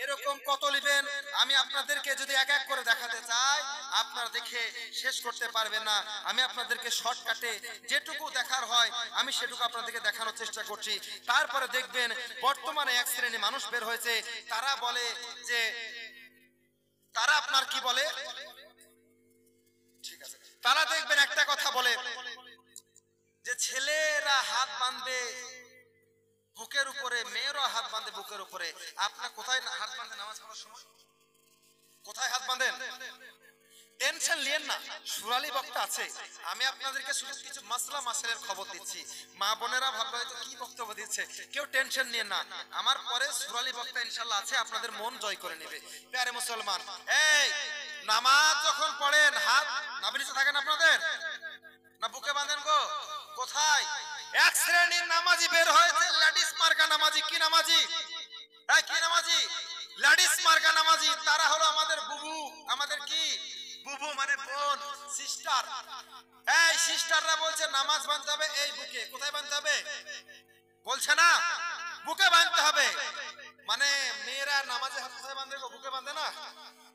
এরকম কত নেবেন? আমি আপনাদেরকে যদি এক এক করে দেখাতে চাই আপনারা দেখে শেষ করতে পারবেন না। আমি আপনাদেরকে শর্টকাটে যেটুকু দেখার হয় আমি সেটুকু আপনাদেরকে দেখানোর চেষ্টা করছি। তারপরে দেখবেন বর্তমানে এক শ্রেণী মানুষ বের হয়েছে, তারা বলে যে তারা আপনার কি বলে, ঠিক আছে, তারা দেখবেন একটা কথা বলে যে ছেলেরা হাত বাঁধবে বুকের উপরে, মেয়েরা হাত বাঁধে বুকের উপরে। আপনার কোথায় হাত বাঁধে নামাজ পড়ার সময়? কোথায় হাত বাঁধেন? টেনশন নিয়েন না, সুরালি বক্তা আছে। আমি আপনাদেরকে শুধু কিছু মাসলা মাসাইলের খবর দিচ্ছি। মা বোনেরা ভাববে হয়তো কি বক্তব্য দিচ্ছে, কেউ টেনশন নিয়েন না। আমার পরে সুরালি বক্তা ইনশাআল্লাহ আছে, আপনাদের মন জয় করে নেবে। প্যারে মুসলমান, এই নামাজ যখন পড়েন হাত নাভির নিচে থাকেন আপনাদের না বুকে বাঁধেন গো? কোথায়? এক শ্রেণীর নামাজি বের হয়েছে, লেডিস মার্কা নামাজি। কি নামাজি? হ্যাঁ কি নামাজি? লেডিস মার্কা নামাজি। তারা হলো আমাদের বুবু। আমাদের কি বুবু মানে বোন, সিস্টার। এই সিস্টাররা বলছে নামাজ বাঁধতে হবে এই বুকে। কোথায় বাঁধতে হবে বলছে না, বুকে বাঁধতে হবে। মানে মেয়েরা নামাজে হাত কোথায় বাঁধে গো? বুকে বাঁধে না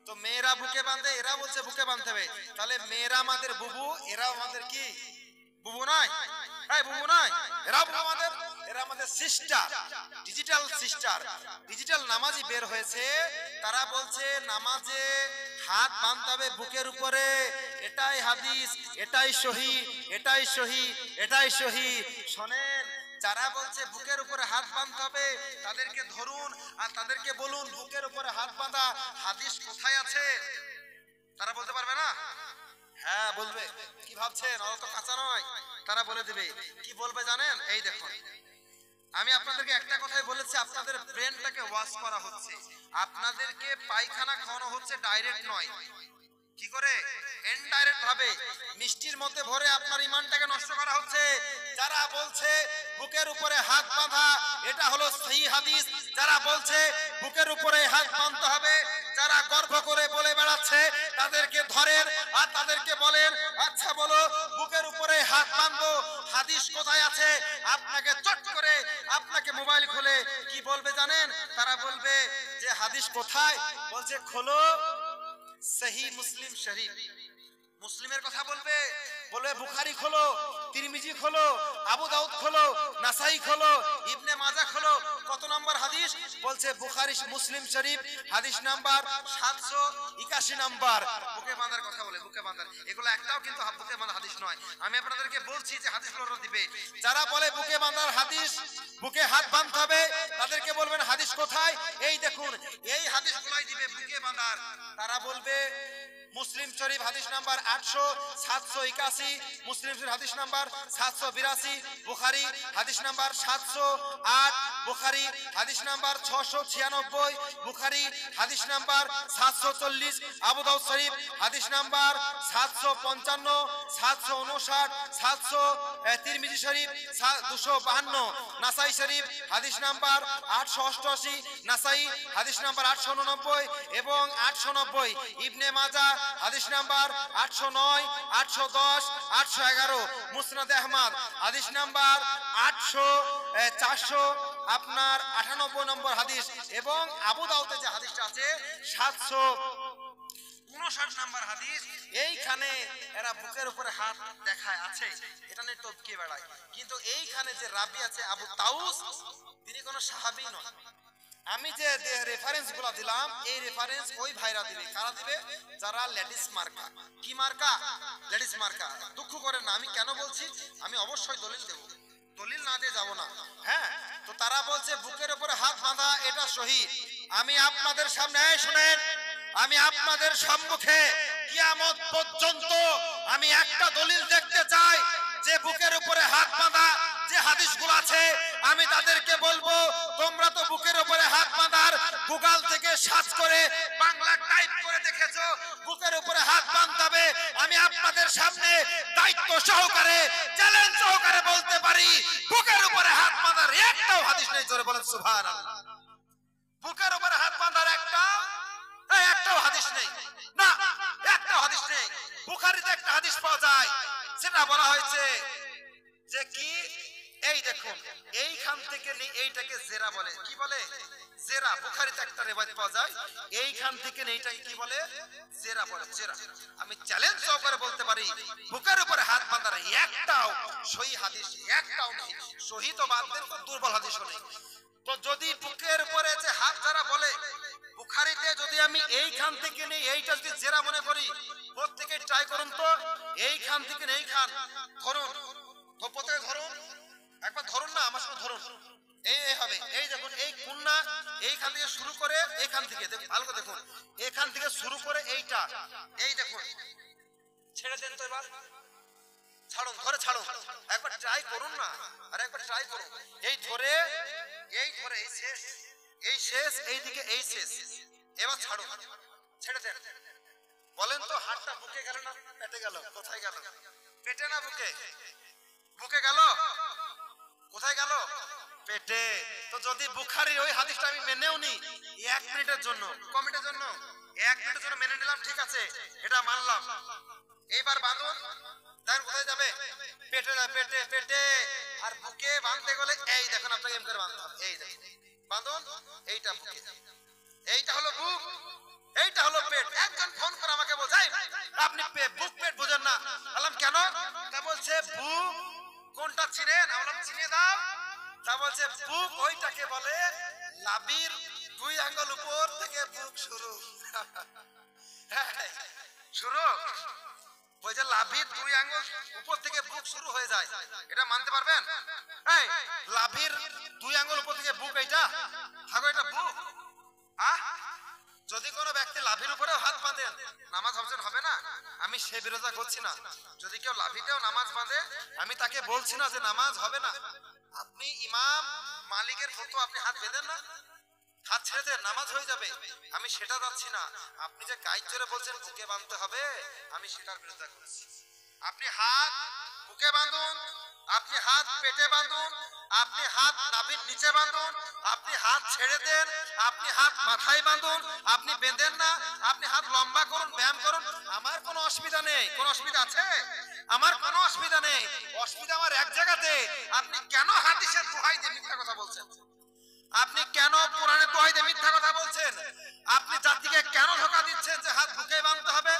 তো? মেয়েরা বুকে বাঁধে, এরা বলছে বুকে বাঁধতে হবে। তাহলে মেয়েরা আমাদের বুবু, এরা আমাদের কি বুবু নয়? এই বুবু নয়, এরা বুবু আমাদের, এরা আমাদের সিস্টার, ডিজিটাল সিস্টার। ডিজিটাল নামাজি বের হয়েছে, তারা বলছে নামাজে হাত বাঁধতে হবে বুকের উপরে। এটাই হাদিস, এটাই সহি, এটাই সহি, এটাই সহি। শোনেন, যারা বলছে বুকের উপরে হাত বাঁধতে হবে তাদেরকে ধরুন আর তাদেরকে বলুন বুকের উপরে হাত বাঁধা হাদিস কোথায় আছে? তারা বলতে পারবে না? হ্যাঁ বলবে। কি ভাবছেন ওরা তো কাঁচা নয়? তারা বলে দিবে। কি বলবে জানেন? এই দেখুন, আমি আপনাদেরকে একটা কথাই বলেছি, আপনাদের ব্রেনটাকে ওয়াশ করা হচ্ছে, আপনাদেরকে পায়খানা খাওয়ানো হচ্ছে, ডাইরেক্ট নয়। কি করে? ইনডাইরেক্ট ভাবে মিষ্টির মধ্যে ভরে আপনার ঈমানটাকে নষ্ট করা হচ্ছে। যারা বলছে বুকের উপরে হাত বাঁধা এটা হলো সহিহ হাদিস, যারা বলছে বুকের উপরে হাত বাঁধতে হবে, যারা গর্ব করে বলে বেড়াচ্ছে তাদেরকে ধরেন আর তাদেরকে বলেন আচ্ছা বলো বুকের উপরে হাত বাঁধবো হাদিস কোথায় আছে? আপনাকে চট করে আপনাকে মোবাইল খুলে কি বলবে জানেন? তারা বলবে যে হাদিস কোথায়? বলছে খোলো সহি মুসলিম শরীফ। মুসলিমের কথা বলবে, বলবে বুখারী খোলো, তিরমিজি খোলো, আবু দাউদ খোলো, নাসাই খোলো, ইবনে মাজাহ খোলো। কত নম্বর হাদিস? বলছে বুখারী মুসলিম শরীফ হাদিস নাম্বার 781 নাম্বার। বুকে বাঁধার কথা বলে, বুকে বাঁধার, এগুলো একটাও কিন্তু বুকে বাঁধা হাদিস নয়। আমি আপনাদেরকে বলছি যে হাদিসগুলো দিবে। যারা বলে বুকে বাঁধার হাদিস, বুকে হাত বাঁধতে হবে, তাদেরকে বলবেন হাদিস কোথায়? এই দেখুন, এই হাদিসগুলাই দিবে বুকে বাঁধার। তারা বলবে মুসলিম শরীফ হাদিস নাম্বার 800-781, মুসলিম শরীফ হাদিস নাম্বার 782, বুখারী হাদিস নাম্বার 708, বুখারী হাদিস নাম্বার 696, বুখারী হাদিস নাম্বার 740, আবু দাউদ শরীফ হাদিস নাম্বার 755, 759, 700, তিরমিজি শরীফ 252, নাসাই শরীফ হাদিস নাম্বার 888, নাসাই হাদিস নাম্বার 889 এবং 890, ইবনে মাজাহ হাদিস নাম্বার 809, 810, 811, মুসনাদ আহমদ হাদিস নাম্বার 400 আপনার 98 নম্বর হাদিস এবং আবু দাউদে যে হাদিসটা আছে 759 নাম্বার হাদিস। এইখানে এরা বুকের উপরে হাত দেখায় আছে, এটা নিয়ে টপকে বেড়ায়। কিন্তু এইখানে যে রাবি আছে আবু তাউস, তিনি কোনো সাহাবী নন। আমি যে রেফারেন্স গুলা দিলাম এই রেফারেন্স ওই ভাইরা দিবে। কারা দিবে? যারা লেডিস মার্কা। কি মার্কা? লেডিস মার্কা। দুঃখ করেন না, আমি কেন বলছি, আমি অবশ্যই দলিল দেব, দলিল না দিয়ে যাব না। হ্যাঁ, তো তারা বলছে বুকের উপরে হাত বাঁধা এটা সহি। আমি আপনাদের সামনে শুনেন, আমি আপনাদের সম্মুখে কিয়ামত পর্যন্ত আমি একটা দলিল দেখতে চাই যে বুকের উপরে হাত বাঁধা যে হাদিসগুলো আছে, আমি তাদেরকে বলবো তোমরা তো বুকের উপরে হাত বাঁধার গুগল থেকে সার্চ করে বাংলা টাইপ করে দেখেছো, বুকের উপরে হাত বাঁধতে হবে। আমি আপনাদের সামনে দায়িত্ব সহকারে চ্যালেঞ্জ সহকারে বলতে পারি বুকের উপরে হাত বাঁধার একটাও হাদিস নেই। জোরে বলেন সুবহানাল্লাহ। বুকের উপরে হাত বাঁধার একটাও হাদিস নেই, না একটাও হাদিস নেই। বুখারীতে একটা হাদিস পাওয়া যায়, সেটা বলা হয়েছে যে কি, এই দেখুন এইখান থেকে এইটাকে জেরা বলে। কি বলে? জেরা, বুখারীতে একটা রিওয়ায়াত পাওয়া যায় এইখান থেকে এইটাকে কি বলে, জেরা বলে, জেরা। আমি চ্যালেঞ্জ সহকারে বলতে পারি বুকের উপরে হাত বাঁধার একটাও সহিহ হাদিস একটাও নেই। সহিহ তো বাদ দেন, তো দুর্বল হাদিসও নেই। তো যদি বুকের উপরে যে হাত যারা বলে, বুখারীতে যদি আমি এইখান থেকে নেই, এইটা যদি জেরা মনে করি, প্রত্যেকে ট্রাই করুন তো, এইখান থেকে নেই, এইখান ধরুন, প্রত্যেকে ধরুন, একবার ধরুন না, আমার সাথে ধরুন, এই হবে, এই দেখুন, এই কুন্না এইখান থেকে শুরু করে, এইখান থেকে ভালো করে দেখুন, এখান থেকে শুরু করে এইটা, এই দেখুন, ছেড়ে দেন তো, এবার ছাড়ুন, ধরে ছাড়ুন, একবার ট্রাই করুন না, আর একবার ট্রাই করুন, এই ধরে, এই ধরে, এই শেষ, এই শেষ, এইদিকে এই শেষ, এবার ছাড়ুন, ছেড়ে দেন। বলেন তো, হাতটা বুকে গেল না পেটে গেল? কোথায় গেল? পেটে না বুকে? বুকে গেল, কোথায় গেল? পেটে। তো যদি বুখারীর ওই হাদিসটা আমি মেনেও নি 1 মিনিটের জন্য, কমিটের জন্য 1 মিনিটের জন্য মেনে নিলাম, ঠিক আছে, এটা মানলাম। এইবার বাঁধুন, দেখেন কোথায় যাবে? পেটে না, পেটে, পেটে। আর বুকে বাঁধতে গেলে এই দেখেন, আপনাকে এম করে বাঁধতে হবে, এই দেখেন বাঁধুন, এইটা বুকে, এইটা হলো বুক, এইটা হলো পেট। একজন ফোন করে আমাকে বোঝাই আপনি বুক পেট বোঝেন না। বললাম কেন? তা বলছে বুক কোনটা চিনেন? আমি বললাম চিনে দাও। তা বলছে বুক ওইটাকে বলে লাভির 2 আঙ্গুল উপর থেকে বুক শুরু। শুরু ওই যে লাভির 2 আঙ্গুল উপর থেকে বুক শুরু হয়ে যায়, এটা মানতে পারবেন? এই লাভির 2 আঙ্গুল উপর থেকে বুক, এইটা থাকো, এটা বুক। যদি কোনো ব্যক্তি লাভির উপরেও হাত বাঁধেন, নামাজ হবে না? আমি সে বিরোধিতা করছি না। যদি কেউ লাভিতেও নামাজ বাঁধে, আমি তাকে বলছি না যে নামাজ হবে না। আপনি ইমাম মালিকের ফতোয়া, আপনি হাত বেঁধেন না, হাত ছেড়ে দেন, নামাজ হয়ে যাবে। আমি সেটা যাচ্ছি না। আপনি যে গাইড জোরে বলছেন বুকে বাঁধতে হবে, আমি সেটার বিরোধিতা করছি। আপনি হাত বুকে বাঁধুন, আপনি হাত পেটে বাঁধুন, আপনি হাত নাভির নিচে বাঁধুন, আপনি হাত ছেড়ে দেন, আপনি হাত মাথায় বাঁধুন, আপনি বেঁধেন না, আপনি হাত লম্বা করুন, ব্যায়াম করুন, আমার কোনো অসুবিধা নেই। কোনো অসুবিধা আছে? আমার কোনো অসুবিধা নেই। অসুবিধা আমার এক জায়গাতে, আপনি কেন হাদিসের দোহাই দিয়ে মিথ্যা কথা বলছেন? আপনি কেন কোরআনের দোহাই দিয়ে মিথ্যা কথা বলছেন? আপনি জাতিকে কেন ধোঁকা দিচ্ছেন যে হাত বুকে বাঁধতে হবে?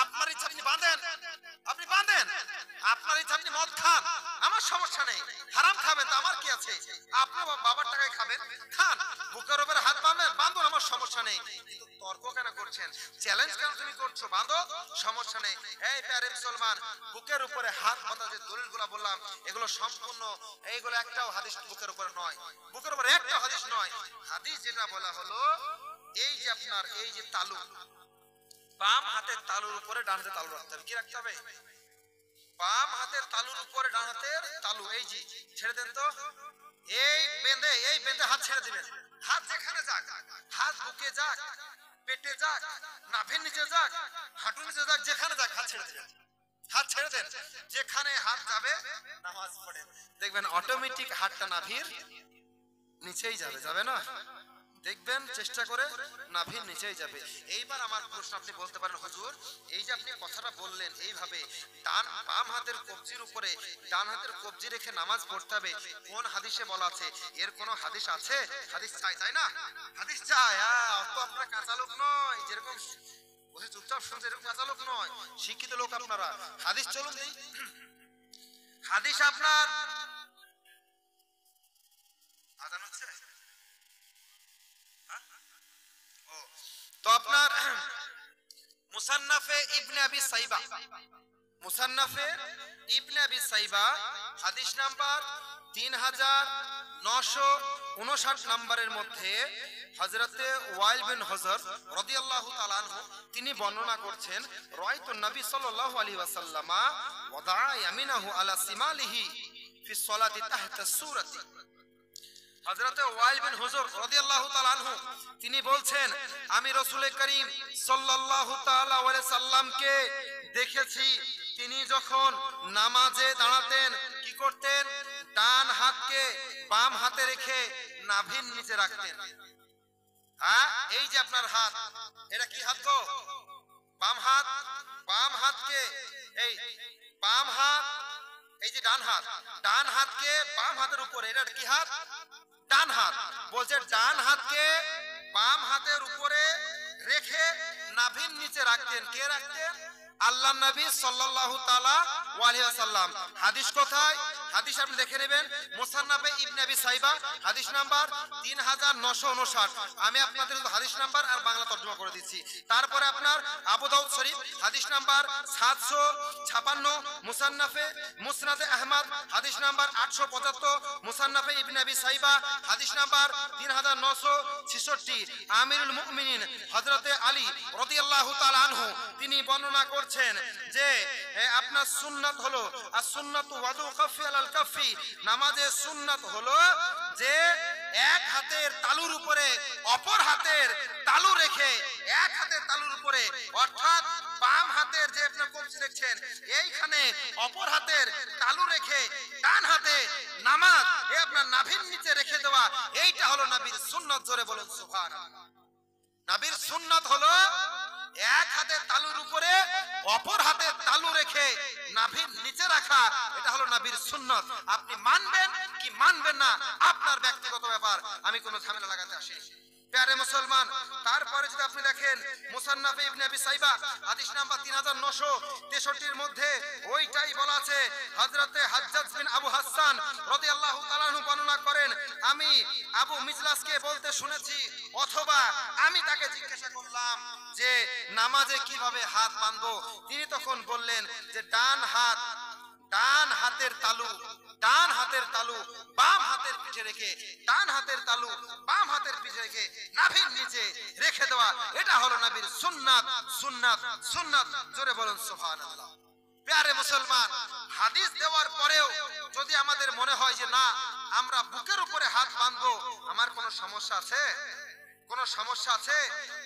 আপনার ইচ্ছা আপনি বাঁধেন, আপনি বাঁধেন, আপনার ইচ্ছা আপনি মদ খান, আমার সমস্যা নেই। হারাম খাবেন তো আমার কি আছে? আপনি বাবার টাকায় খাবেন, খান। বুকের উপরে হাত বাঁধেন, বাঁধুন, আমার সমস্যা নেই। কিন্তু তর্ক কেন করছেন? চ্যালেঞ্জ কেন তুমি করছো? বাঁধো, সমস্যা নেই। এই প্যারে মুসলমান, বুকের উপরে হাত বাঁধা যে দলিলগুলো বললাম, এগুলো সম্পূর্ণ, এইগুলো একটাও হাদিস বুকের উপরে নয়। বুকের উপরে একটাও হাদিস নয়। হাদিস যেটা বলা হলো, এই যে আপনার এই যে তালু, বাম হাতের তালুর উপরে ডান হাতে তালু রাখতে হবে। কি রাখতে হবে? বাম হাতের তালুর উপরে ডান হাতের তালু। এই যে ছেড়ে দেন তো, এই বেঁধে হাত ছেড়ে দিবেন। হাত যেখানে যাক, হাত বুকে যাক, পেটে যাক, নাভির নিচে যাক, হাঁটুর নিচে যাক, যেখানে যাক হাত ছেড়ে দিবেন। হাত ছেড়ে দেন, যেখানে হাত যাবে নামাজ পড়েন, দেখবেন অটোমেটিক হাতটা নাভির নিচেই যাবে। যাবে না? দেখবেন চেষ্টা করে, নাভির নিচেই যাবে। এইবার আমার প্রশ্ন, আপনি বলতে পারেন হুজুর, এই যে আপনি কথাটা বললেন এইভাবে বাম হাতের কবজির উপরে ডান হাতের কবজি রেখে নামাজ পড়তে হবে, কোন হাদিসে বলা আছে? এর কোনো হাদিস আছে? হাদিস চাই, তাই না? হাদিস চাই। অত আপনারা কাঁচা লোক নয়, যেরকম বসে চুপচাপ শুনছে এরকম কাঁচা লোক নয়, শিক্ষিত লোক আপনারা। হাদিস চলুন দিই। হাদিস আপনার আজান হচ্ছে তো আপনার মুসান্নাফে ইবনে আবি সাইবা, মুসান্নাফে ইবনে আবি সাইবা হাদিস নাম্বার 3959 নম্বরের মধ্যে হযরতে ওয়াইল বিন হুজর রাদিয়াল্লাহু তাআলা আনহু তিনি বর্ণনা করছেন, রাআইতু নবী সাল্লাল্লাহু আলাইহি ওয়াসাল্লামা ওয়াদা ইয়ামিনাহু আলা সিমালিহি ফি সলাতি তাহতা সূরাতি। হযরতে ওয়াইল বিন হুজর রাদিয়াল্লাহু তাআলা আনহু তিনি বলছেন, আমি রাসূল করিম সাল্লাল্লাহু তাআলা আলাইহি সাল্লামকে দেখেছি, তিনি যখন নামাজে দাঁড়াতেন কি করতেন? ডান হাতকে বাম হাতে রেখে নাভির নিচে রাখতেন। এই যে আপনার হাত, এটা কি হাত গো? বাম হাত। বাম হাতকে এই বাম হাত, এই যে ডান হাত, ডান হাতকে বাম হাতের উপরে, এটা কি হাত? ডান হাত, বলছে ডান হাতকে বাম হাতের উপরে রেখে নাভির নিচে রাখতেন। কে রাখতেন? আল্লাহ নবী সাল্লাল্লাহু তাআলা আলাইহি ওয়াসাল্লাম। হাদিস কোথায়? হাদিস আপনি দেখে নেবেন মুসান্নাফে ইবনে আবি সাইবা, হাদিস নাম্বার 3959। আমি আপনাদের হাদিস নাম্বার আর বাংলা তরজমা করে দিচ্ছি। তারপরে আপনার আবু দাউদ শরীফ হাদিস নাম্বার 756, মুসান্নাফে মুসনাদে আহমদ হাদিস নাম্বার 875, মুসান্নাফে ইবনে আবি সাইবা হাদিস নাম্বার 3966। আমিরুল মুমিনিন হযরতে আলী রাদিয়াল্লাহু তাআলা আনহু তিনি বর্ণনা করছেন যে আপনার সুন্নাত হলো আর সুন্নাতু ওয়াদু কাফি আলাল কাফি, নামাজের সুন্নাত হলো যে এক হাতের তালুর উপরে অপর হাতের তালু রেখে, এক হাতের তালুর উপরে অর্থাৎ বাম হাতের যে আপনি কবজি দেখছেন এইখানে অপর হাতের তালু রেখে ডান হাতে নামাজ আপনার নাভির নিচে রেখে দেওয়া, এইটা হলো নবীর সুন্নাত। জোরে বলুন সুবহানাল্লাহ। নবীর সুন্নাত হলো এক হাতে তালুর উপরে অপর হাতে তালু রেখে নাভির নিচে রাখা, এটা হলো নবীর সুন্নাত। আপনি মানবেন কি মানবেন না আপনার ব্যক্তিগত ব্যাপার, আমি কোনো ঝামেলা লাগাতে আসিনি। প্যারে মুসলমান, তারপরে যদি আপনি দেখেন মুসান্নাফে ইবনে আবি সাইবা হাদিস নাম্বার 3963 মধ্যে ওইটাই বলা আছে। হযরতে হাজ্জাজ বিন আবু হাসান রাদিয়াল্লাহু তাআলা আনহু বর্ণনা করেন, আমি আবু মিজলাসকে বলতে শুনেছি অথবা আমি তাকে জিজ্ঞাসা করলাম যে নামাজে কিভাবে হাত বাঁধবো। তিনি তখন বললেন যে ডান হাতের তালু বাম হাতের পিঠে রেখে, ডান হাতের তালু বাম হাতের পিঠে রেখে নাভির নিচে রেখে দেওয়া, এটা হলো নবীর সুন্নাত। সুন্নাত সুন্নাত জোরে বলুন সুবহানাল্লাহ। প্যারে মুসলমান, হাদিস দেওয়ার পরেও যদি আমাদের মনে হয় যে না আমরা বুকের উপরে হাত বাঁধবো, আমার কোনো সমস্যা আছে? কোনো সমস্যা আছে?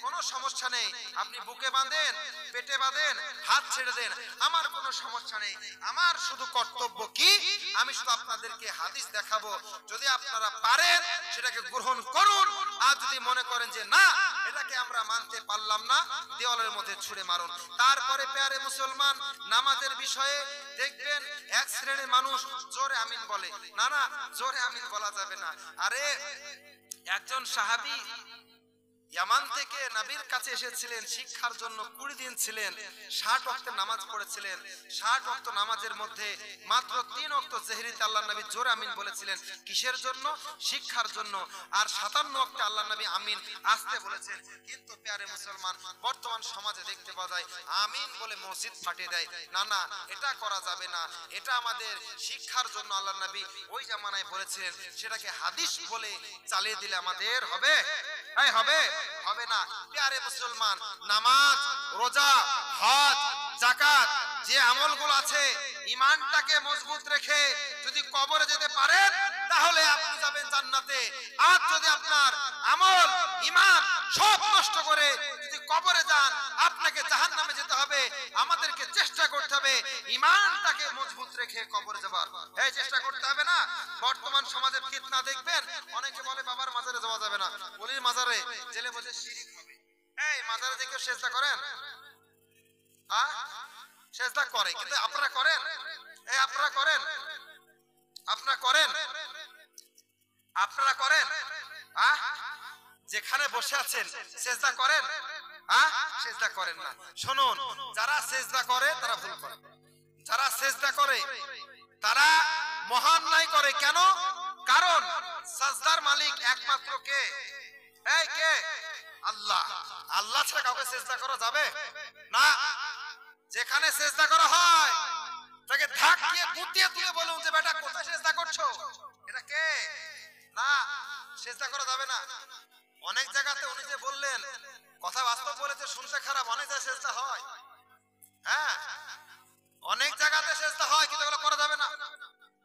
কোনো সমস্যা নেই। আপনি বুকে বাঁধেন, পেটে বাঁধেন, হাত ছেড়ে দেন, আমার কোনো সমস্যা নেই। আমার শুধু কর্তব্য কি, আমি শুধু আপনাদেরকে হাদিস দেখাবো। যদি আপনারা পারেন সেটাকে গ্রহণ করুন, আর যদি মনে করেন যে না এটাকে আমরা মানতে পারলাম না, দেওয়ালের মধ্যে ছুঁড়ে মারুন। তারপরে প্যারে মুসলমান, নামাজের বিষয়ে দেখবেন এক শ্রেণীর মানুষ জোরে আমিন বলে। না না, জোরে আমিন বলা যাবে না। আরে একজন সাহাবী ইয়ামান থেকে নবীর কাছে এসেছিলেন শিক্ষার জন্য, 20 দিন ছিলেন, 60 ওয়াক্তের নামাজ পড়েছিলেন। 60 ওয়াক্ত নামাজের মধ্যে মাত্র 3 ওয়াক্ত জেহরিতে আল্লাহর নবী জোরে আমিন বলেছিলেন। কিসের জন্য? শিক্ষার জন্য। আর 57 ওয়াক্তে আল্লাহর নবী আমিন আসতে বলেছেন। কিন্তু প্যারে মুসলমান, বর্তমান সমাজে দেখতে পাওয়া যায় আমিন বলে মসজিদ ফাটিয়ে দেয়। না না, এটা করা যাবে না। এটা আমাদের শিক্ষার জন্য আল্লাহর নবী ওই জামানায় বলেছিলেন, সেটাকে হাদিস বলে চালিয়ে দিলে আমাদের হবে? হবে? হবে না। প্যারে মুসলমান, নামাজ, রোজা, হজ, যাকাত যে আমলগুলো আছে, ঈমানটাকে মজবুত রেখে যদি কবরে যেতে পারেন তাহলে আপনি যাবেন জান্নাতে। আর যদি আপনার আমল ঈমান সব নষ্ট করে যদি কবরে যান, আপনাকে জাহান্নামে যেতে হবে। আমাদেরকে চেষ্টা করতে হবে ঈমানটাকে মজবুত রেখে কবরে যাবার, এই চেষ্টা করতে হবে না। বর্তমান সমাজে ফিতনা দেখবেন, অনেকে বলে বাবার মাজারে যাওয়া যাবে না, ওলির মাজারে জেলে বসে শিরিক হবে। এই মাজারে যে কেউ সেজদা করেন? সেজদা করে, কিন্তু আপনারা করেন? এই আপনারা করেন? আপনারা করেন? আপনারা করেন? যেখানে বসে আছেন সেজদা করেন? সেজদা করেন না। শুনুন, যারা সেজদা করে তারা ভুল করে, যারা সেজদা করে তারা মহান নাই করে। কেন? কারণ সাজদার মালিক একমাত্র কে? এই কে? আল্লাহ। আল্লাহ ছাড়া কাউকে সেজদা করা যাবে না। যেখানে সেজদা করা হয় তাকে ধাক দিয়ে গুটিয়ে তুলে বলুন যে বেটা কোথায় সেজদা করছো? এটা কে? না, সেজদা করা যাবে না। অনেক জায়গাতে উনি যে বললেন কথা বাস্তব বলেছে, শুনতে খারাপ, অনেক জায়গায় সেজদা হয়। হ্যাঁ, অনেক জায়গাতে সেজদা হয়, কিন্তু এগুলো করা যাবে না।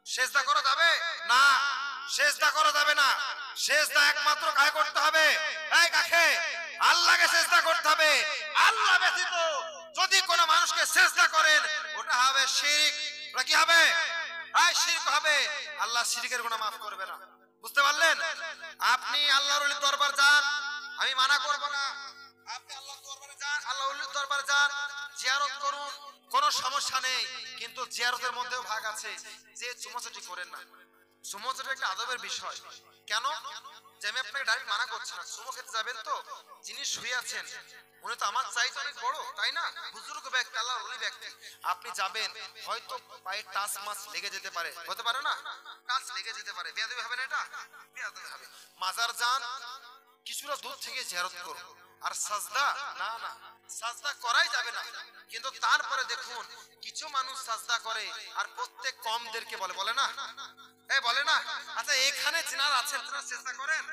সেজদা করা যাবে না, সেজদা করা যাবে না। সেজদা একমাত্র কাকে করতে হবে? এই কাকে? আল্লাহকে সেজদা করতে হবে। আল্লাহ ব্যতীত যদি কোনো মানুষকে সেজদা করেন ওটা হবে শিরক। ওটা কি হবে? শিরক হবে। আল্লাহ শিরকের গুনাহ মাফ করবে না। বুঝতে পারলেন? আপনি আল্লাহর ওলির দরবার যান, আমি মানা করব না। আপনি আল্লাহর দরবারে যান, আল্লাহর ওলির দরবারে যান, জিয়ারত করুন, কোনো সমস্যা নেই। কিন্তু জিয়ারতের মধ্যেও ভাগ আছে, যে চুমাচাটি করেন না। চুমাচাটি একটা আদবের বিষয়, কেন? যে আমি আপনাকে ডাইরেক্ট মানা করছি না, চুমো খেতে যাবেন তো, যিনি শুয়ে আছেন উনি তো আমার চাইতে অনেক বড়, তাই না? বুজুর্গ ব্যক্তি, আল্লাহর ওলি ব্যক্তি, আপনি যাবেন হয়তো পায়ে টাচ মাছ লেগে যেতে পারে, হতে পারে না? টাচ লেগে যেতে পারে, বেয়াদবি হবে না? এটা বেয়াদবি হবে। মাজার যান, কিছুটা দূর থেকে জিয়ারত করুন। আর সাজদা, না না, সাজদা করাই যাবে না। কিন্তু তারপরে দেখুন কিছু মানুষ সাজদা করে আর প্রত্যেক কমদেরকে বলে, বলে না? এই বলে না? আচ্ছা এখানে যিনারা আছেন তারা চেষ্টা করেন?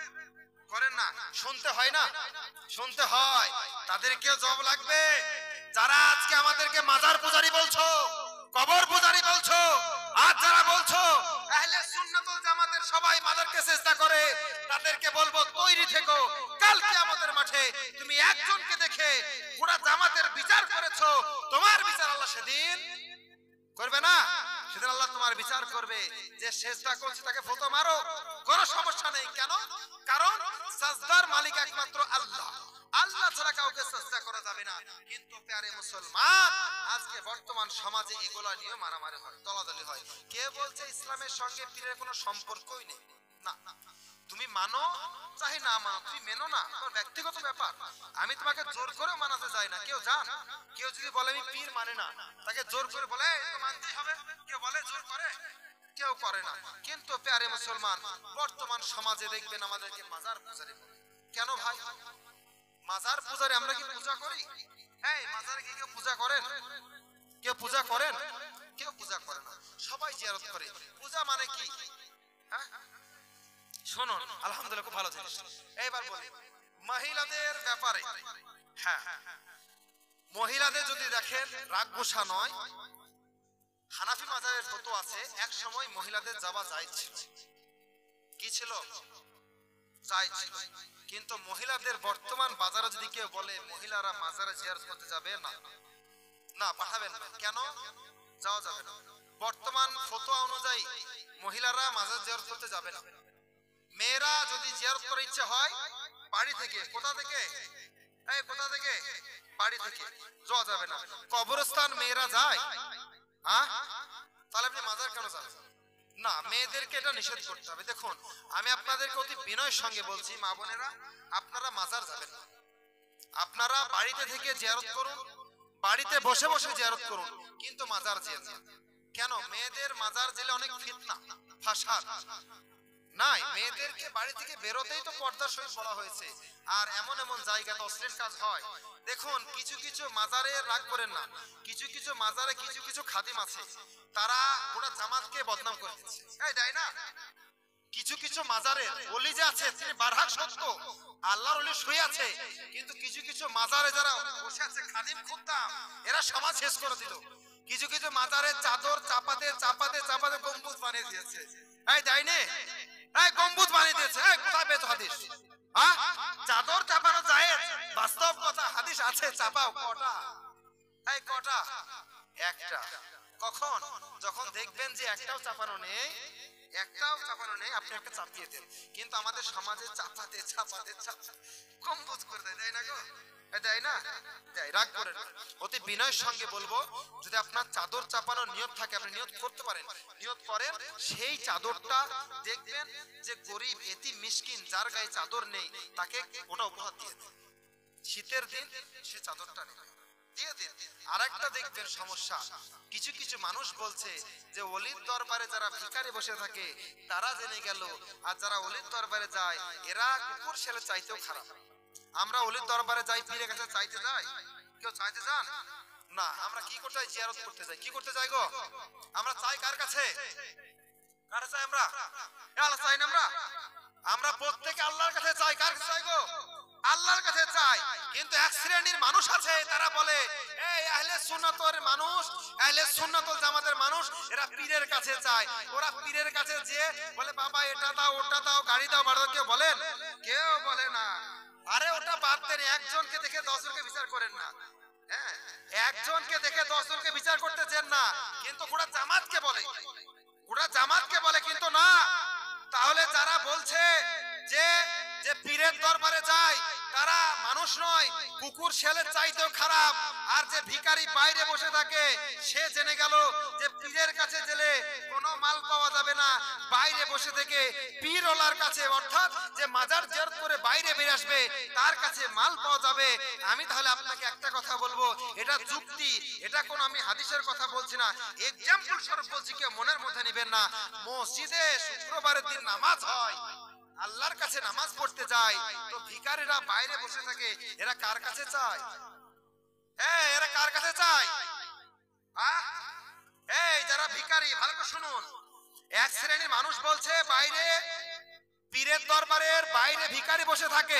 করেন না? শুনতে হয় না? শুনতে হয়। তাদেরকেও জবাব লাগবে। যারা আজকে আমাদেরকে মাজার পূজারী বলছো, কবর পূজারী বলছো, আর যারা বলছো আহলে সুন্নাত ওয়াল জামাতের সবাই মাজারকে চেষ্টা করে, তাদেরকে বলবো তৈরি থেকো। কাল কিয়ামতের মাঠে তুমি একজনকে দেখে পুরা জামাতের বিচার করেছো, তোমার বিচার আল্লাহ সেদিন করবে না? সেদিন আল্লাহ তোমার বিচার করবে। যে সেজদা করছে তাকে ফটো মারো, কোনো সমস্যা নেই। কেন? কারণ সাজদার মালিক একমাত্র আল্লাহ, আল্লাহ ছাড়া কাউকে সাজদা করা যাবে না। কিন্তু প্যারে মুসলমান, আজকে বর্তমান সমাজে এগুলা নিয়ে মারামারি হয়, দলাদলি হয়। কে বলছে ইসলামের সঙ্গে পীরের কোনো সম্পর্কই নেই? না, তুমি মানো চাই না মানো, তুমি মেনো না, তোমার ব্যক্তিগত ব্যাপার। আমি তোমাকে জোর করে মানাতে চাই না। কেউ জান, কেউ যদি বলে আমি পীর মানে না, তাকে জোর করে বলে তো মানতেই হবে, কেউ বলে জোর করে? কেউ করে না। কিন্তু প্যারে মুসলমান, বর্তমান সমাজে দেখবেন আমাদেরকে মাজার পূজারি বলে। কেন ভাই? মাজার পূজারি আমরা কি পূজা করি? এই মাজারে কি কেউ পূজা করেন? কেউ পূজা করেন? কেউ পূজা করে না, সবাই জিয়ারত করে। পূজা মানে কি? হ্যাঁ শুনুন, আলহামদুলিল্লাহ খুব ভালো জিনিস। এইবার বলি মহিলাদের ব্যাপারে। হ্যাঁ, মহিলাদের যদি দেখেন রাগ গোসা নয়, হানাফি মাযহাবের ফতোয়া আছে এক সময় মহিলাদের যাওয়া জায়েজ ছিল। কি ছিল? জায়েজ ছিল। কিন্তু মহিলাদের বর্তমান বাজারে যদি কেউ বলে মহিলারা মাজারে জিয়ারত করতে যাবে, না না পাঠাবেন না। কেন যাওয়া যাবে না? বর্তমান ফতোয়া অনুযায়ী মহিলারা মাজার জিয়ারত করতে যাবে না। মেয়েরা যদি জিয়ারত করার ইচ্ছে হয় বাড়ি থেকে, কোথা থেকে? এই কোথা থেকে? বাড়ি থেকে। যাওয়া যাবে না। কবরস্থান মেয়েরা যায়? হ্যাঁ, তাহলে আপনি মাজার কেন যাবেন? না, মেয়েদেরকে এটা নিষেধ করতে হবে। দেখুন আমি আপনাদেরকে অতি বিনয়ের সঙ্গে বলছি, মা বোনেরা আপনারা মাজার যাবেন না, আপনারা বাড়িতে থেকে জিয়ারত করুন, বাড়িতে বসে বসে জিয়ারত করুন, কিন্তু মাজার যেন না। কেন? মেয়েদের মাজার জেলে অনেক ফিতনা ফাসাদ নাই। মেয়েদেরকে বাড়ি থেকে বেরোতেই তো পর্দা সহিত বলা হয়েছে। আর এমন এমন জায়গাতে অশ্লীল কাজ হয়। দেখুন কিছু কিছু মাজারে রাগ করেন না, কিছু কিছু মাজারে কিছু কিছু খাদিম আছে, তারা পুরো জামাতকে বদনাম করে দিচ্ছে। এই তাই না? কিছু কিছু মাজারে ওলি যে আছে তিনি বারহাক সত্য, আল্লাহর ওলি শুয়ে আছে, কিন্তু কিছু কিছু মাজারে যারা বসে আছে খাদিম খুদ্দাম, এরা সমাজ শেষ করে দিল। কিছু কিছু মাজারে চাদর চাপাতে চাপাতে চাপাতে গম্বুজ বানিয়ে দিয়েছে। এই তাই না? এই গম্বুজ বানিয়ে দিয়েছে। এই কোথায় পেয়েছো হাদিস? হ্যাঁ, চাদর চাপানো জায়েজ, বাস্তব কথা, হাদিস আছে, চাপাও। কটা? এই কটা? একটা। কখন? যখন দেখবেন যে একটাও চাপানো নেই, একটাও চাপানো নেই, আপনি একটা চাপিয়ে দেন। কিন্তু আমাদের সমাজে চাপাতে চাপাতে গম্বুজ করে দেয়, তাই না গো? তাই না? তাই রাগ করেন না। অতি বিনয়ের সঙ্গে বলবো, যদি আপনার চাদর চাপানোর নিয়ত থাকে আপনি নিয়ত করতে পারেন, নিয়ত করেন। সেই চাদরটা দেখবেন যে গরিব এতিম মিসকিন যার গায়ে চাদর নেই তাকে ওটা উপহার দিয়ে দেন। শীতের দিন সে চাদরটা নেবে, দিয়ে দিন। আরেকটা দেখবেন সমস্যা, কিছু কিছু মানুষ বলছে যে ওলির দরবারে যারা ভিখারি বসে থাকে তারা জেনে গেল, আর যারা ওলির দরবারে যায় এরা কুকুর ছেলে চাইতেও খারাপ। আমরা ওলির দরবারে যাই, পীরের কাছে চাইতে যাই? কেউ চাইতে যান না। আমরা কি করতে যাই? জিয়ারত করতে যাই। কি করতে যাই গো? আমরা চাই কার কাছে? কার চাই? আমরা আল্লাহ চাই না? আমরা প্রত্যেকে আল্লাহর কাছে চাই। কার কাছে চাই গো? আল্লাহর কাছে চাই। কিন্তু এক শ্রেণীর মানুষ আছে তারা বলে এই আহলে সুন্নাতের মানুষ, আহলে সুন্নাত ওয়াল জামাতের মানুষ, এরা পীরের কাছে চায়। ওরা পীরের কাছে যে বলে বাবা এটা দাও ওটা দাও গাড়ি দাও বাড়ি দাও, কেউ বলেন? কেউ বলে না। আরে ওটা বাদ দেন, একজনকে দেখে 10 জনকে বিচার করেন না। হ্যাঁ, একজনকে দেখে 10 জনকে বিচার করতে চান না, কিন্তু পুরো জামাতকে বলে, পুরো জামাতকে বলে কিন্তু না। তাহলে যারা বলছে যে যে পীরের দরবারে যায় তারা মানুষ নয়, কুকুর শেলের চাইতেও খারাপ। আর যে ভিখারি বাইরে বসে থাকে সে জেনে গেল যে পীরের কাছে গেলে কোনো মাল পাওয়া যাবে না, বাইরে বসে থেকে পীরওয়ালার কাছে, অর্থাৎ যে মাজার জিয়ারত করে বাইরে বেরিয়ে আসবে তার কাছে মাল পাওয়া যাবে। আমি তাহলে আপনাকে একটা কথা বলবো, এটা যুক্তি, এটা কোন আমি হাদিসের কথা বলছি না, এক্সাম্পল স্বরূপ বলছি, কেউ মনের মধ্যে নেবেন না। মসজিদে শুক্রবারের দিন নামাজ হয়, আল্লাহর কাছে নামাজ পড়তে যায়, তো ভিখারিরা বাইরে বসে থাকে, এরা কার কাছে চায়? এরা কার কাছে চায়? এই যারা ভিখারি, ভালো করে শুনুন, এক শ্রেণীর মানুষ বলছে বাইরে পীরের দরবারের বাইরে ভিখারি বসে থাকে,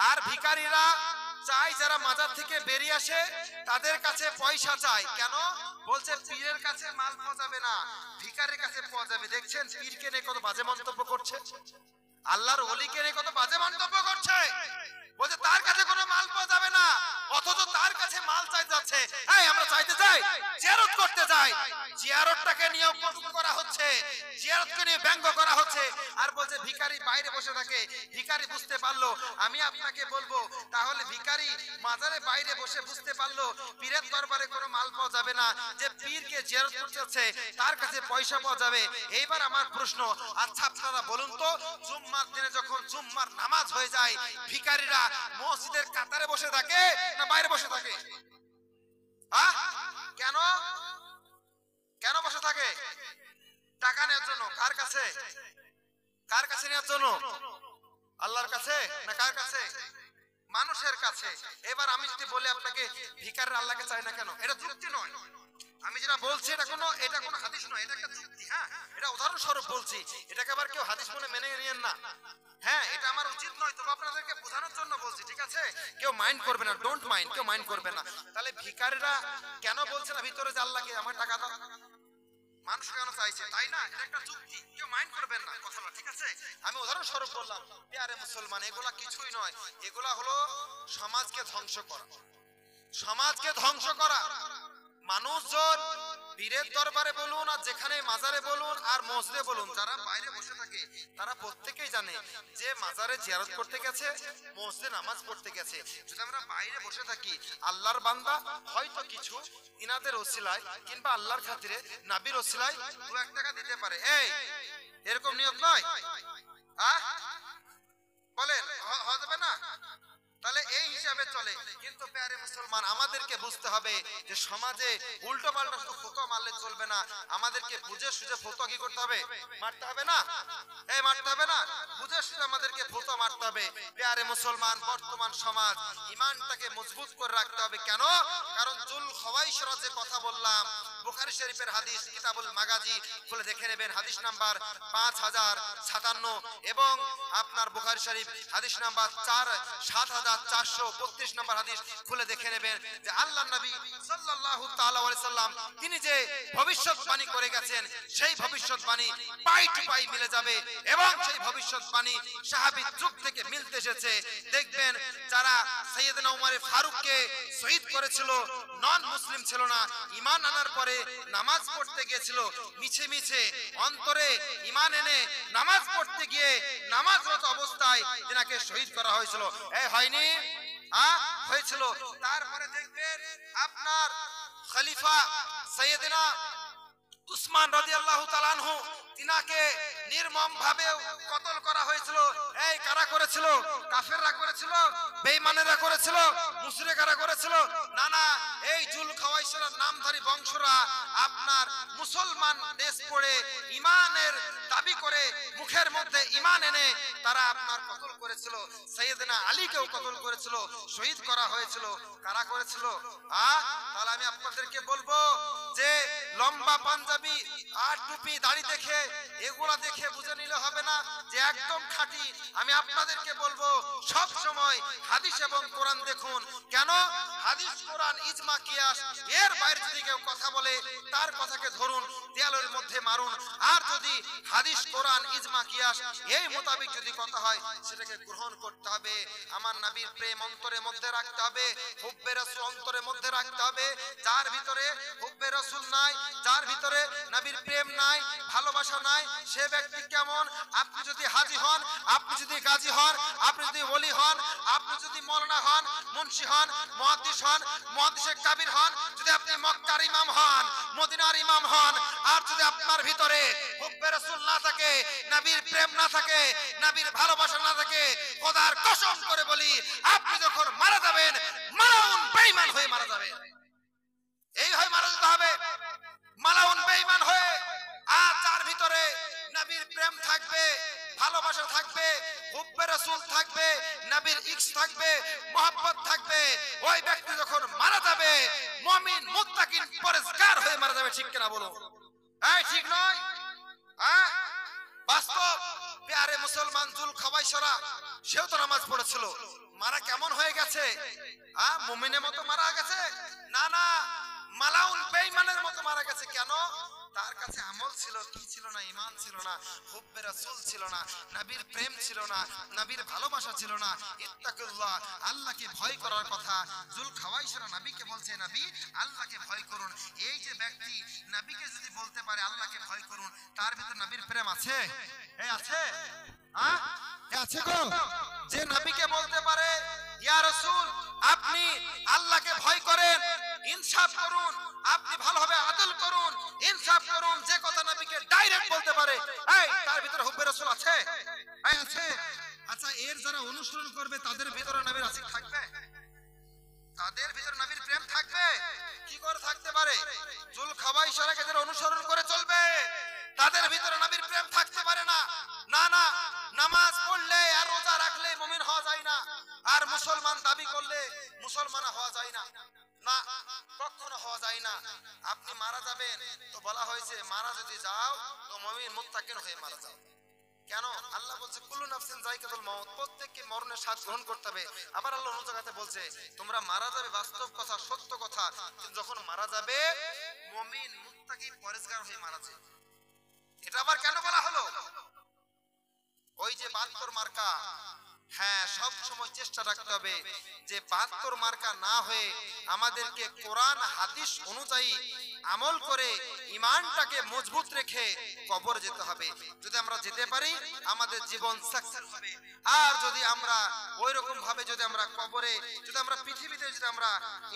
আর ভিখারিরা চাই যারা মাজার থেকে বেরিয়ে আসে তাদের কাছে পয়সা চায়। কেন? বলছে পীরের কাছে মাল পাওয়া যাবে না, ভিখারির কাছে পাওয়া যাবে। দেখছেন পীরকে নিয়ে কত বাজে মন্তব্য করছে, আল্লাহর ওলিকে নিয়ে কত বাজে মন্তব্য করছে। বলছে তার কাছে কোনো মাল পাওয়া যাবে না, অথচ তার কাছে মাল চাই যাচ্ছে। এই আমরা চাইতে যাই, জিয়ারত করতে যাই, জিয়ারতটাকে নিয়ে কটূক্তি করা হচ্ছে, জিয়ারতকে নিয়ে ব্যঙ্গ করা হচ্ছে, আর বলছে ভিখারি বাইরে বসে থাকে। ভিখারি বুঝতে পারলো, আমি আপনাকে বলবো, তাহলে ভিখারি মাজারে বাইরে বসে বুঝতে পারলো পীরের দরবারে কোনো মাল পাওয়া যাবে না, যে পীরকে জিয়ারত করতে যাচ্ছে তার কাছে পয়সা পাওয়া যাবে। এইবার আমার প্রশ্ন, আচ্ছা আপনারা বলুন তো, জুম্মার দিনে যখন জুম্মার নামাজ হয়ে যায় ভিখারিরা মসজিদের কাতারে বসে থাকে না বাইরে বসে থাকে? কেন কেন বসে থাকে? টাকা নেওয়ার জন্য। কার কাছে? কার কাছে নেওয়ার জন্য? আল্লাহর কাছে না কার কাছে? মানুষের কাছে। এবার আমি যদি বলি আপনাকে ভিখারিরা আল্লাহকে চায় না কেন, এটা যুক্তি নয়। আমি যেটা বলছি এটা কোনো হাদিস নয়, এটা একটা যুক্তি। হ্যাঁ, এটা উদাহরণস্বরূপ বলছি, এটাকে আবার কেউ হাদিস বলে মেনে নিয়েন না। হ্যাঁ, এটা আমার উচিত নয়, তবে আপনাদেরকে বোঝানোর জন্য বলছি, ঠিক আছে? কেউ মাইন্ড করবে না, ডোন্ট মাইন্ড, কেউ মাইন্ড করবে না। তাহলে ভিখারিরা কেন বলছে না ভিতরে যে আল্লাহকে আমার টাকা দাও? মানুষ কেন চাইছে, তাই না? এটা একটা যুক্তি, কেউ মাইন্ড করবেন না কথাটা, ঠিক আছে? আমি উদাহরণস্বরূপ বললাম। প্রিয় মুসলমান, এগুলা কিছুই নয়, এগুলা হলো সমাজকে ধ্বংস করা, সমাজকে ধ্বংস করা। মানুষজন পীরের দরবারে বলুন আর যেখানে মাজারে বলুন আর মসজিদে বলুন, যারা বাইরে বসে থাকে তারা প্রত্যেকেই জানে যে মাজারে জিয়ারত করতে গেছে, মসজিদে নামাজ পড়তে গেছে। যদি আমরা বাইরে বসে থাকি, আল্লাহর বান্দা হয়তো কিছু ইনাদের ওসিলায় কিংবা আল্লাহর খাতিরে নবীর ওসিলায় 2-1 টাকা দিতে পারে। এই এরকম নিয়ত নয়? বলেন হবে না? তাহলে এই হিসাবে চলে। কিন্তু প্যারে মুসলমান, আমাদেরকে বুঝতে হবে যে সমাজে উল্টো পাল্টা শুধু ফতোয়া মারলে চলবে না, আমাদেরকে বুঝে সুঝে ফতোয়া কি করতে হবে? মারতে হবে না? মারতে হবে না? বুঝে সুঝে আমাদেরকে ফতোয়া মারতে হবে। প্যারে মুসলমান, বর্তমান সমাজ ঈমানটাকে মজবুত করে রাখতে হবে। কেন? কারণ জুল খওয়াইশরা যে কথা বললাম, বুখারী শরীফের হাদিস, কিতাবুল মাগাজি খুলে দেখে নেবেন, হাদিস নাম্বার 5057 এবং আপনার বুখারী শরীফ হাদিস নাম্বার 7432 নম্বর হাদিস খুলে দেখে নেবেন যে আল্লাহর নবী সাল্লাল্লাহু তাআলা আলাইহি সাল্লাম তিনি যে ভবিষ্যৎবাণী করে গেছেন সেই ভবিষ্যৎবাণী পাই টু পাই মিলে যাবে, এবং সেই ভবিষ্যৎবাণী সাহাবী যুগ থেকে মিলতে এসেছে। দেখবেন যারা সাইয়েদনা উমর ফারুককে শহীদ করেছিল, নন মুসলিম ছিল না, ঈমান আনার পরে নামাজ পড়তে গিয়েছিল, মিছে মিছে অন্তরে ঈমান এনে নামাজ পড়তে গিয়ে নামাজরত অবস্থায় তিনাকে শহীদ করা হয়েছিল। হয়নি? হয়েছিল। তারপরে দেখবেন আপনার খলিফা সাইয়েদনা উসমান রাদিয়াল্লাহু তাআলা আনহু, তিনাকে নির্মম ভাবে কতল করা হয়েছিল। কারা করেছিল? কাফেররা করেছিল, বেঈমানেরা করেছিল, মুশরিকরা করেছিল? না না, এই জুল খওয়াইশরা নামধারী বংশরা আপনার মুসলমান দেশ পড়ে ঈমানের দাবি করে মুখের মধ্যে ঈমান এনে তারা আপনার কতল করেছিল। সাইয়েদনা আলীকেও কতল করেছিল, শহীদ করা হয়েছিল। কারা করেছিল? তাহলে আমি আপনাদেরকে বলবো যে লম্বা পাঞ্জাবি আর টুপি দাড়ি দেখে এগুলা দেখে বুঝে নিলে হবে না যে একদম খাঁটি। আমি আপনাদেরকে বলবো সব সময় হাদিস এবং কোরআন দেখুন। কেন? হাদিস, কোরআন, ইজমা, কিয়াস, এর বাইরে যদি কেউ কথা বলে তার কথাকে ধরুন। দেয়ালের মধ্যে মারুন। আর যদি হাদিস কোরআন ইজমা কিয়াস এই মোতাবেক যদি কথা হয় সেটাকে গ্রহণ করতে হবে। আমার নবীর প্রেম অন্তরের মধ্যে রাখতে হবে, হুব্বে রাসূল অন্তরের মধ্যে রাখতে হবে। যার ভিতরে হুব্বে রাসূল নাই, যার ভিতরে নবীর প্রেম নাই, ভালোবাসা নাই, সে ব্যক্তি কেমন? আপনি যদি হাজী হন, আপনি যদি গাজী হন, আপনি যদি ওলি হন, আপনি যদি মাওলানা হন, মুন্সি হন, মুহাদ্দিস হন, মুহাদ্দিসে কাবীর হন, যদি আপনি মক্কার ইমাম হন, মদিনার ইমাম হন, আর যদি আপনার ভিতরে হুব্বে রাসূল না থাকে, নবীর প্রেম না থাকে, নবীর ভালোবাসা না থাকে, খোদার কসম করে বলি আপনি যখন মারা যাবেন মালাউন বেঈমান হয়ে মারা যাবেন। এই হয় মারা যেতে হবে, মালাউন বেঈমান হয়ে। আর যার ভিতরে নবীর প্রেম থাকবে, ভালোবাসা থাকবে, হুব্বে রাসূল থাকবে, নবীর ইশক থাকবে, মহব্বত থাকবে, ওই ব্যক্তি যখন মারা যাবে মুমিন মুত্তাকিন পরেজগার হয়ে মারা যাবে। ঠিক কিনা বলো? এই ঠিক নয়? হ্যাঁ, বাস্তব। প্যারে মুসলমান জুলখাওয়াইশরা সেও তো নামাজ পড়েছিল, মারা কেমন হয়ে গেছে? হ্যাঁ, মুমিনের মতো মারা গেছে? না না, মালাউন বেঈমানের মতো মারা গেছে। কেন? তার কাছে আমল ছিল, কি ছিল না? ঈমান ছিল না, হুব্বে রাসূল ছিল না, নবীর প্রেম ছিল না, নবীর ভালোবাসা ছিল না। ইত্তাকুল্লাহ, আল্লাহকে ভয় করার কথা জুলখাওয়াইশরা নবীকে বলছে, নবী আল্লাহকে ভয় করুন। এই যে ব্যক্তি নবীকে যদি বলতে পারে আল্লাহকে ভয় করুন, তার ভিতর নবীর প্রেম আছে? এই আছে? হ্যাঁ, আছে গো। যে নবীকে বলতে পারে ইয়া রাসূল আপনি আল্লাহকে ভয় করেন, ইনসাফ করুন, আপনি ভালোভাবে আদল করুন, ইনসাফ করুন, যে কথা নবীকে ডাইরেক্ট বলতে পারে, এই তার ভিতরে হুব্বে রাসূল আছে? এই আছে? আচ্ছা, এর যারা অনুসরণ করবে তাদের ভিতরে নবীর আশিক থাকবে? তাদের ভিতরে নবীর প্রেম থাকবে? কি করে থাকতে পারে? জুলখাওয়াইশরাকে যারা অনুসরণ করে চলবে তাদের ভিতরে নবীর প্রেম থাকতে পারে না। না না, নামাজ পড়লে আর রোজা রাখলে মুমিন হওয়া যায় না, আর মুসলমান দাবি করলে মুসলমান হওয়া যায় না। না, কখনো হওয়া যায় না। আপনি মারা যাবেন তো বলা হয়েছে মারা যদি যাও তো মুমিন মুত্তাকিন হয়ে মারা যাও। কেন? আল্লাহ বলছে কুল্লু নাফসিন যায়কাতুল মাউত, প্রত্যেককে মরণের স্বাদ গ্রহণ করতে হবে। আবার আল্লাহ অন্য জায়গাতে বলছে তোমরা মারা যাবে, বাস্তব কথা, সত্য কথা, কিন্তু যখন মারা যাবে মুমিন মুত্তাকি পরেজগার হয়ে মারা যাবে। এটা আবার কেন বলা হলো? ওই যে 72 মার্কা, হ্যাঁ, সব সময় চেষ্টা রাখতে হবে যে 72 মার্কা না হয়ে আমাদেরকে কোরআন হাদিস অনুযায়ী আমল করে ঈমানটাকে মজবুত রেখে কবর যেতে হবে। যদি আমরা যেতে পারি আমাদের জীবন সাকসেস হবে। আর যদি আমরা ওই রকম ভাবে যদি আমরা কবরে, যদি আমরা পৃথিবীতে যদি আমরা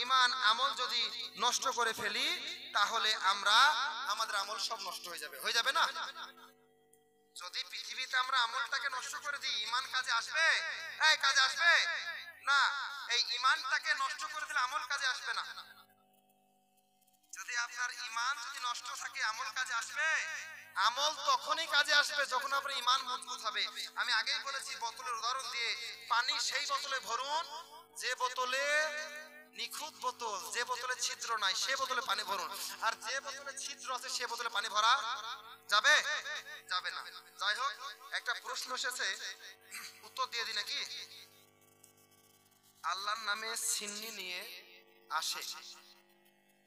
ঈমান আমল যদি নষ্ট করে ফেলি তাহলে আমাদের আমল সব নষ্ট হয়ে যাবে। হয়ে যাবে না? যদি পৃথিবীতে আমরা আমলটাকে নষ্ট করে দিই ঈমান কাজে আসবে? এই কাজে আসবে না। এই ঈমানটাকে নষ্ট করে দিলে আমল কাজে আসবে না। যদি আপনার ঈমান যদি নষ্ট থাকে আমল কাজে আসবে? আমল তখনই কাজে আসবে যখন আপনার ঈমান মজবুত হবে। আমি আগেই বলেছি বোতলের উদাহরণ দিয়ে, পানি সেই বোতলে ভরুন যে বোতলে নিখুঁত বোতল, যে বোতলে ছিদ্র নাই সে বোতলে পানি ভরুন, আর যে বোতলে ছিদ্র আছে সে বোতলে পানি ভরা যাবে? যাবে না। যাই হোক, একটা প্রশ্ন এসেছে, উত্তর দিয়ে দিই নাকি? আল্লাহর নামে সিন্নি নিয়ে আসে,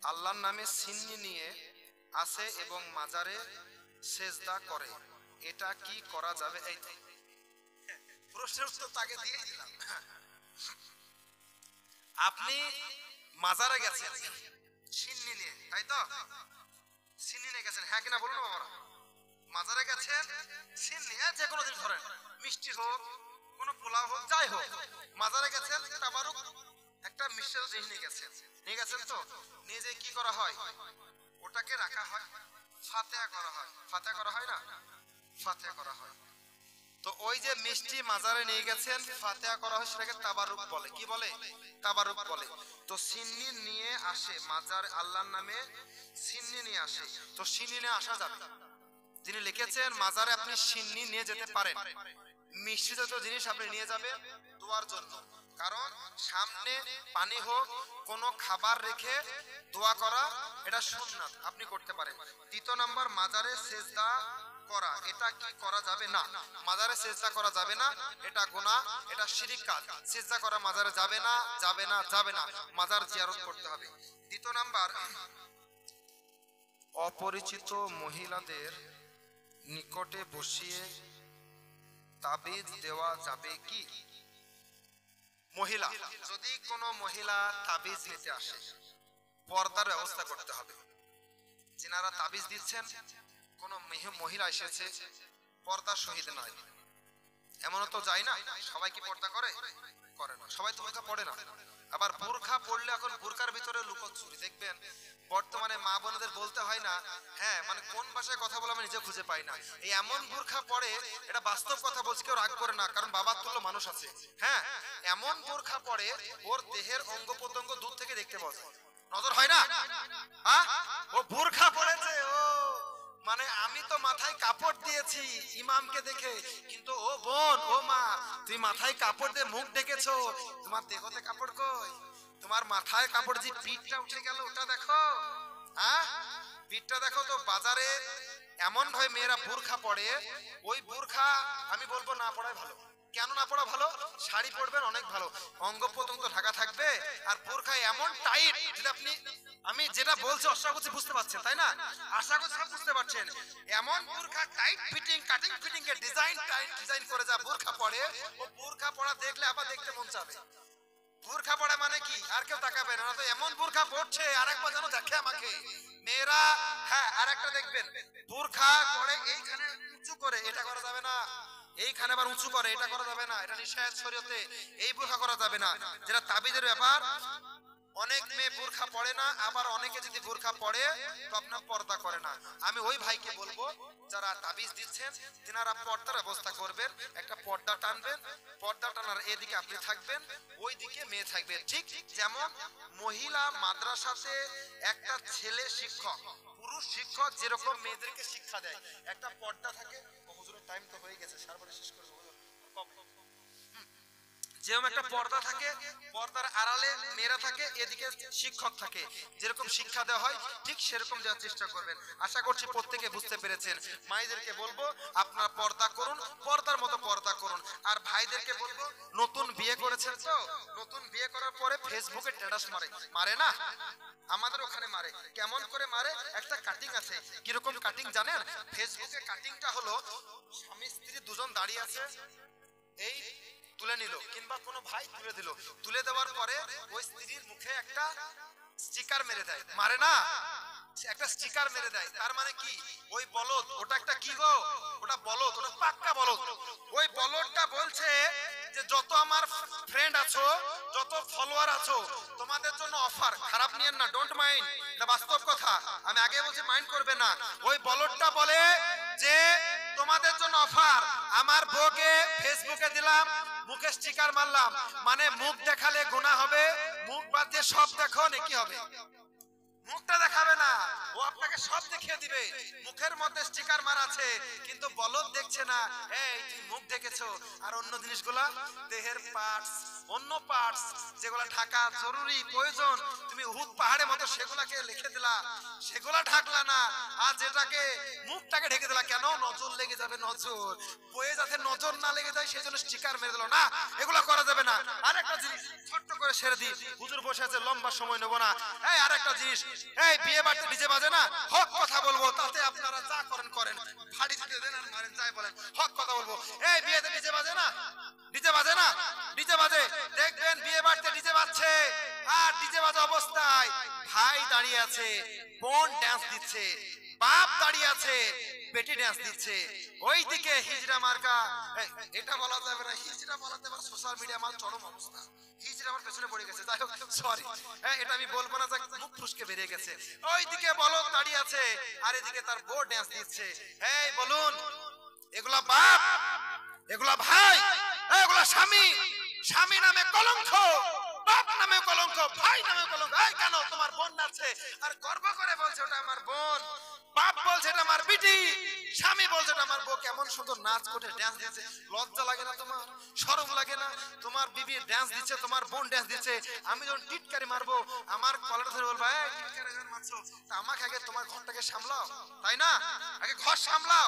আল্লাহর নামে সিন্নি নিয়ে আসে এবং মাজারে সেজদা করে, এটা কি করা যাবে? এই তো প্রশ্নের উত্তর তাকে দিয়ে দিলাম। আপনি মাজারে গেছেন সিন্নি নিয়ে, তাই তো? সিন্নি নিয়ে গেছেন, হ্যাঁ কিনা বলুন বাবারা? মাজারে গেছেন সিন্নি, যে কোনো জিনিস ধরেন, মিষ্টি হোক, কোনো পোলাও হোক, যাই হোক, মাজারে গেছেন তাবারুক একটা মিষ্টি জিনিস নিয়ে গেছেন তো নিয়ে যে কি করা হয়? ওটাকে রাখা হয়, ফাতিহা করা হয়। ফাতিহা করা হয় না? ফাতিহা করা হয়। তো ওই যে মিষ্টি মাজারে নিয়ে গেছেন, ফাতিহা করা হয়, সেটাকে তাবারুক বলে। কি বলে? তাবারুক বলে। তো সিন্নি নিয়ে আসে মাজার, আল্লাহর নামে সিন্নি নিয়ে আসে, তো সিন্নি নিয়ে আসা যাবে? যিনি লিখেছেন মাজারে আপনি সিন্নি নিয়ে যেতে পারেন, মিষ্টি জাতীয় জিনিস আপনি নিয়ে যাবেন দোয়ার জন্য, কারণ সামনে পানি হোক, কোনো খাবার রেখে দোয়া করা এটা সুন্নাত, আপনি করতে পারেন। দ্বিতীয় নাম্বার, মাজারে সেজদা করা, এটা কি করা যাবে? না, মাজারে সেজদা করা যাবে না, এটা গুনাহ, এটা শিরক কাজ। সেজদা করা মাজারে যাবে না, যাবে না, যাবে না, মাজার জিয়ারত করতে হবে। দ্বিতীয় নাম্বার, অপরিচিত মহিলাদের নিকটে বসিয়ে তাবিজ দেওয়া যাবে কি? মহিলা যদি কোনো মহিলা তাবিজ নিতে আসে, পর্দার ব্যবস্থা করতে হবে। যিনারা তাবিজ দিচ্ছেন কোনো মহিলা এসেছে, পর্দার সহিত নয়। এমনও তো যায় না, সবাই কি পর্দা করে? করে না। সবাই তো বোরখা পড়ে না। আবার বোরখা পড়লে এখন বোরকার ভিতরে লুকোচুরি দেখবেন বর্তমানে মা বোনদের বলতে হয় না, হ্যাঁ মানে কোন ভাষায় কথা বলে আমি নিজে খুঁজে পাই না। এই এমন বোরখা পড়ে, এটা বাস্তব কথা বলছি, কেউ রাগ করে না, কারণ বাবার তুল্য মানুষ আছে। হ্যাঁ, এমন বোরখা পড়ে ওর দেহের অঙ্গ প্রত্যঙ্গ দূর থেকে দেখতে পাওয়া যায়, নজর হয় না। হ্যাঁ, ও বোরখা পড়েছে, ও মানে আমি তো মাথায় কাপড় দিয়েছি ইমামকে দেখে, কিন্তু ও বোন, ও মা, তুই মাথায় কাপড় দিয়ে মুখ ডেকেছো, তোমার দেহতে কাপড় কই? তোমার মাথায় কাপড় যে পিঠটা উঠে গেল ওটা দেখো। হ্যাঁ, পিঠটা দেখো। তো বাজারে এমন ভাবে মেয়েরা বোরখা পরে, ওই বোরখা আমি বলবো না পড়াই ভালো। কেন না পড়া ভালো? শাড়ি পরবেন অনেক ভালো, অঙ্গ প্রত্যঙ্গ ঢাকা থাকবে। আর বোরখা এমন টাইট, যেটা আপনি, আমি যেটা বলছি আশা করছি বুঝতে পারছেন, তাই না? আশা করছি সব বুঝতে পারছেন। এমন বোরখা টাইট ফিটিং, কাটিং ফিটিং এর ডিজাইন, টাইট ডিজাইন করে যা বোরখা পরে, ও বোরখা পরা দেখলে আবার দেখতে মন চাবে। বোরখা পড়া মানে কি আর কেউ তাকাবে না, তো এমন বোরখা পড়ছে আরেকবার যেন দেখে আমাকে মেয়েরা। হ্যাঁ, আরেকটা দেখবেন বোরখা পরে এইখানে উঁচু করে, এটা করা যাবে না। এইখানে আবার উঁচু করে, এটা করা যাবে না, এটা নিষেধ শরীয়তে। এই বোরখা করা যাবে না, যেটা তাবিজের ব্যাপার। অনেক মেয়ে বোরখা পড়ে না, আবার অনেকে যদি বোরখা পড়ে তো আপনার পর্দা করে না। আমি ওই ভাইকে বলবো যারা তাবিজ দিচ্ছেন তিনারা পর্দার ব্যবস্থা করবেন, একটা পর্দা টানবেন। পর্দা টানার এদিকে আপনি থাকবেন, ওই দিকে মেয়ে থাকবে। ঠিক যেমন মহিলা মাদ্রাসাতে একটা ছেলে শিক্ষক, পুরুষ শিক্ষক যেরকম মেয়েদেরকে শিক্ষা দেয়, একটা পর্দা থাকে। হুজুরের টাইম তো হয়ে গেছে, সারবারে শেষ করবো। যেরকম একটা পর্দা থাকে, পর্দার আড়ালে মেয়েরা থাকে, এদিকে শিক্ষক থাকে। যেরকম শিক্ষা দেওয়া হয় ঠিক সেরকম দেওয়ার চেষ্টা করবেন। আশা করছি প্রত্যেকে বুঝতে পেরেছেন। মায়েদেরকে বলবো আপনারা পর্দা করুন, পর্দার মতো পর্দা করুন। আর ভাইদেরকে বলবো নতুন বিয়ে করেছেন তো, নতুন বিয়ে করার পরে ফেসবুকে স্ট্যাটাস মারে, মারে না? আমাদের ওখানে মারে। কেমন করে মারে? একটা কাটিং আছে। কিরকম কাটিং জানেন? ফেসবুকে কাটিংটা হলো স্বামী স্ত্রী দুজন দাঁড়িয়ে আছে, এই তুলে নিল, কিংবা কোনো ভাই তুলে দিল, তুলে দেওয়ার পরে ওই স্ত্রীর মুখে একটা স্টিকার মেরে দেয়, মারে না? একটা স্টিকার মেরে দেয়। তার মানে কি? ওই বলদ, ওটা একটা কি গো, ওটা বলদ, ওটা পাক্কা বলদ। ওই বলদটা বলছে যে যত আমার ফ্রেন্ড আছো, যত ফলোয়ার আছো, তোমাদের জন্য অফার, খারাপ নিয়েন না, ডোন্ট মাইন্ড, এটা বাস্তব কথা, আমি আগে বলছি মাইন্ড করবে না। ওই বলদটা বলে যে তোমাদের জন্য অফার, আমার বউকে ফেসবুকে দিলাম, মুখে স্টিকার মারলাম, মানে মুখ দেখালে গুনাহ হবে, মুখ বাদ দিয়ে সব দেখো নেকি হবে। মুখটা দেখাবে না, ও আপনাকে সব দেখিয়ে দিবে। মুখের মধ্যে স্টিকার মারা আছে, কিন্তু বলদ দেখছে না। এই তুই মুখ দেখেছো, আর অন্য জিনিসগুলা, দেহের পার্টস, অন্য পার্টস যেগুলা ঢাকা জরুরি প্রয়োজন, তুমি উহুদ পাহাড়ের মতো সেগুলাকে লিখে দিলা, সেগুলা ঢাকলা না। আর যেটাকে মুখটাকে ঢেকে দিলা, কেন? নজর লেগে যাবে, নজর বয়ে যাতে নজর না লেগে যায় সেজন্য স্টিকার মেরে দিল না। এগুলা করা যাবে না। আরেকটা জিনিস ছোট্ট করে সেরে দিই, হুজুর বসে আছে, লম্বা সময় নেব না। এই আরেকটা জিনিস, এই বিয়ে বাড়িতে ডিজে বাজে না, হক কথা বলবো, তাতে আপনারা যা করেন করেন, ফাড়ি দিতে দেন আর মারেন, যাই বলেন, হক কথা বলবো। এই বিয়েতে ডিজে বাজে না, ডিজে বাজে না, ডিজে বাজে। দেখবেন বিয়ে বাড়িতে ডিজে বাজছে, আর ডিজে বাজা অবস্থায় ভাই দাঁড়িয়ে আছে, বোন ডান্স দিচ্ছে, বাপ দাঁড়িয়ে আছে, বেটি ডান্স দিচ্ছে। ওইদিকে হিজড়া মার্কা, এটা বলা যাবে না, হিজড়া বলাতে আবার সোশ্যাল মিডিয়া আমার চরম অবস্থা, হিজড়া আমার পেছনে পড়ে গেছে। যাই হোক, সরি, এটা আমি বলবো না, মুখ ফুসকে বেরিয়ে গেছে। ওইদিকে বলদ দাঁড়িয়ে আছে, আর এদিকে তার বউ ডান্স দিচ্ছে। এই বলুন, এগুলা বাপ, এগুলা ভাই, এগুলা স্বামী, স্বামী নামে কলঙ্ক, বাপ নামে কলঙ্ক, ভাই নামে কলঙ্ক। এই কেন? তোমার বোন নাচছে আর গর্ব করে বলছে ওটা আমার বোন, বাপ বলছে এটা আমার বিটি, স্বামী বলছে এটা আমার বউ। কেমন সুন্দর নাচ করে ডান্স দিচ্ছে, লজ্জা লাগে না তোমার? শরম লাগে না? তোমার বিবি ডান্স দিচ্ছে, তোমার বোন ডান্স দিচ্ছে, আমি যখন টিটকারি মারবো আমার কলার ধরে বলবো এই টিটকারি যখন মারছো, তা আমাকে আগে তোমার ঘরটাকে সামলাও, তাই না? আগে ঘর সামলাও,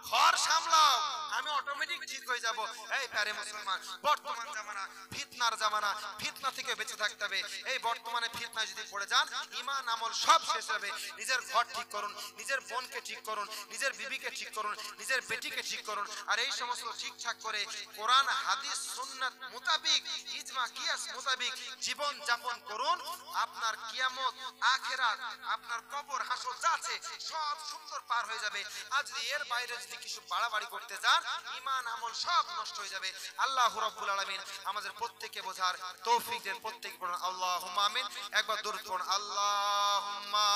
ঘর সামলাও, আমি অটোমেটিক ঠিক হয়ে যাব। এই প্যারে মুসলমান, বর্তমান জামানা ফিতনার জামানা, ফিতনা থেকে বেঁচে থাকতে হবে। এই বর্তমানে ফিতনায় যদি পড়ে যান, ঈমান আমল সব শেষ হবে। নিজের ঘর ঠিক করুন, নিজের বোনকে ঠিক করুন, নিজের বিবিকে ঠিক করুন, নিজের বেটিকে ঠিক করুন, আর এই সমস্ত ঠিকঠাক করে কোরআন হাদিস সুন্নাত মোতাবিক, ইজমা কিয়াস মোতাবিক জীবন যাপন করুন। আপনার কিয়ামত, আখিরাত, আপনার কবর, হাসর যা আছে সব সুন্দর পার হয়ে যাবে। আর যদি এর বাইরে যদি কিছু বাড়াবাড়ি করতে যান, ঈমান আমল সব নষ্ট হয়ে যাবে। আল্লাহ রাব্বুল আলামিন আমাদের প্রত্যেককে বোঝার তৌফিক দেন। প্রত্যেকে বলুন আল্লাহুম্মা আমিন। একবার দরুদ পড়ুন, আল্লাহুম্মা